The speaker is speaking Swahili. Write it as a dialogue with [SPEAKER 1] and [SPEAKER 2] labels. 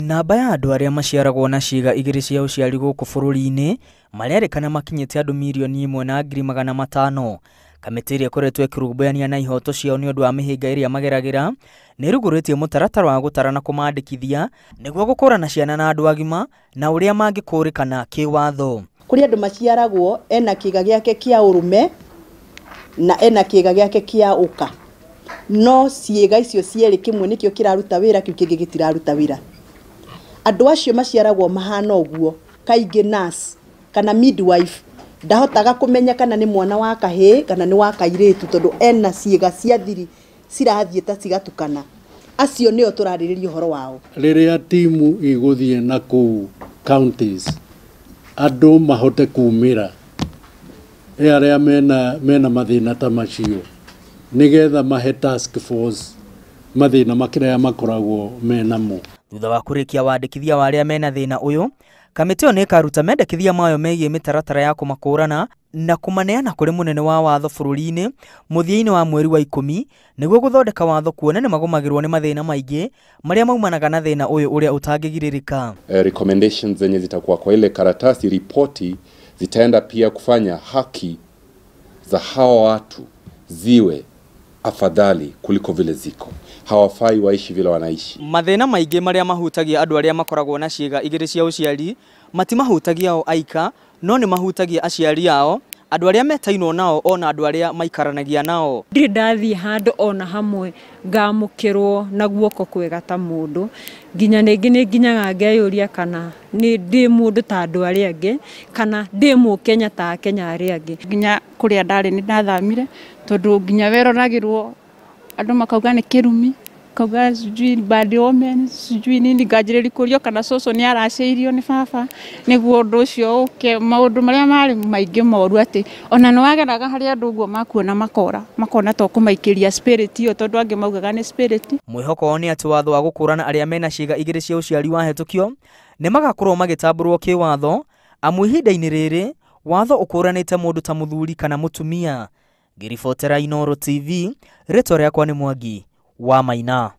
[SPEAKER 1] Namba ya andũ arĩa maciaragwo na ciĩga igĩrĩ cia ũciari gũkũ bũrũri-inĩ marerĩkana makinyĩte andũ mirioni 1.5. Kamĩtĩ ĩrĩa ĩkoretwo ĩkĩrũmbũyania na ihoto ciao nĩ ũndũ wa mĩhĩnga ĩrĩa mageragĩra nĩ ĩrugũrĩtie mũtaratara wa gũtara na kũmaandĩkithia nĩguo gũkũrana ciana na andũ agima na ũrĩa mangĩkũrĩkana kĩwatho.
[SPEAKER 2] Kũrĩ andũ maciaragwo ena kĩĩga gĩake kĩa ũrũme na ena kĩĩga gĩake kĩa ũka, no ciĩga icio cierĩ kĩmwe nĩkĩo kĩraruta wĩra, kĩu kĩngĩ gĩtiraruta wĩra. Andũ acio maciaragwo mahana ũguo, kaingĩ nurse kana midwife ndahotaga kũmenya kana nĩ mwana wa kahĩĩ kana nĩ wa kairĩtu tondũ ena ciĩga cia thiri cirathiĩ ta cigatukana. Acio nĩo tũrarĩrĩria ũhoro wao.
[SPEAKER 3] Rĩrĩa timu igũthiĩ na kũu counties, andũ mahote kumĩra arĩa mena mathĩna ta macio nĩgetha mahe task force mathĩna makĩrĩa makoragwo menamo.
[SPEAKER 1] Thutha wa kũrĩkia wandĩkithia wa arĩa mena thĩna ũyũ, kamĩtĩ ĩyo nĩ ĩkaruta mendekithia mayo megiĩ mĩtaratara ya kũmakũrana na kũmaneana kũrĩ mũnene wa watho bũrũri-inĩ mũthia-inĩ wa mweri wa 10 nĩguo gũthondeka watho kuona nĩ magũmagĩrwo nĩ mathĩna maingĩ marĩa maumanaga na thĩna ũyũ ũrĩa ũtangĩgirĩrĩka.
[SPEAKER 4] Recommendations zenye zitakuwa kwa ile karatasi ripoti zitaenda pia kufanya haki za hawa watu ziwe afadhali kuliko vile ziko. Hawafai waishi vile wanaishi.
[SPEAKER 1] Mathĩna maingĩ marĩa mahutagia andũ arĩa makoragwo na ciĩga igĩrĩ cia ũciari matimahutagia o aika, no nĩ mahutagia aciari ao, andũ arĩa metainwo nao ona andũ arĩa maikaranagia nao.
[SPEAKER 5] Ndirĩ ndathiĩ handũ ona hamwe ngamũkĩrwo na guoko kwega ta mũndũ, nginya nĩ nginyaga ngeyũria kana nĩ ndĩ mũndũ ta andũ arĩa angĩ kana ndĩ Mũkenya ta Akenya arĩa angĩ.
[SPEAKER 6] Nginya kũrĩa ndarĩ nĩ ndathamire tondũ nginya weronagĩrwo andũ makauga nĩ kĩrumi, kauga sijui bad omen, sijui nini, ngajĩrĩria kũrio kana cũcũ nĩ aracĩirio nĩ baba, nĩguo ũndũ ũcio ũke. Maũndũ marĩa marĩ maingĩ moru atĩ ona nĩ wageraga harĩa andũ ũguo makuona makona to kũmaikĩria spirit iyo tondũ angĩ maugaga nĩ spirit.
[SPEAKER 1] Mwĩhoko wao nĩ atĩ watho wa gũkũrana arĩa mena ciĩga igĩrĩ cia ũciari wahetũkio nĩ magakorwo magĩtambũrwo kĩwatho, amu ihinda-inĩ rĩrĩ watho ũkũranĩte mũndũ ta mũthuri kana mũtumia. Ngĩribotera Inooro TV, rĩtwa rĩakwa nĩ Mwangi wa Maina.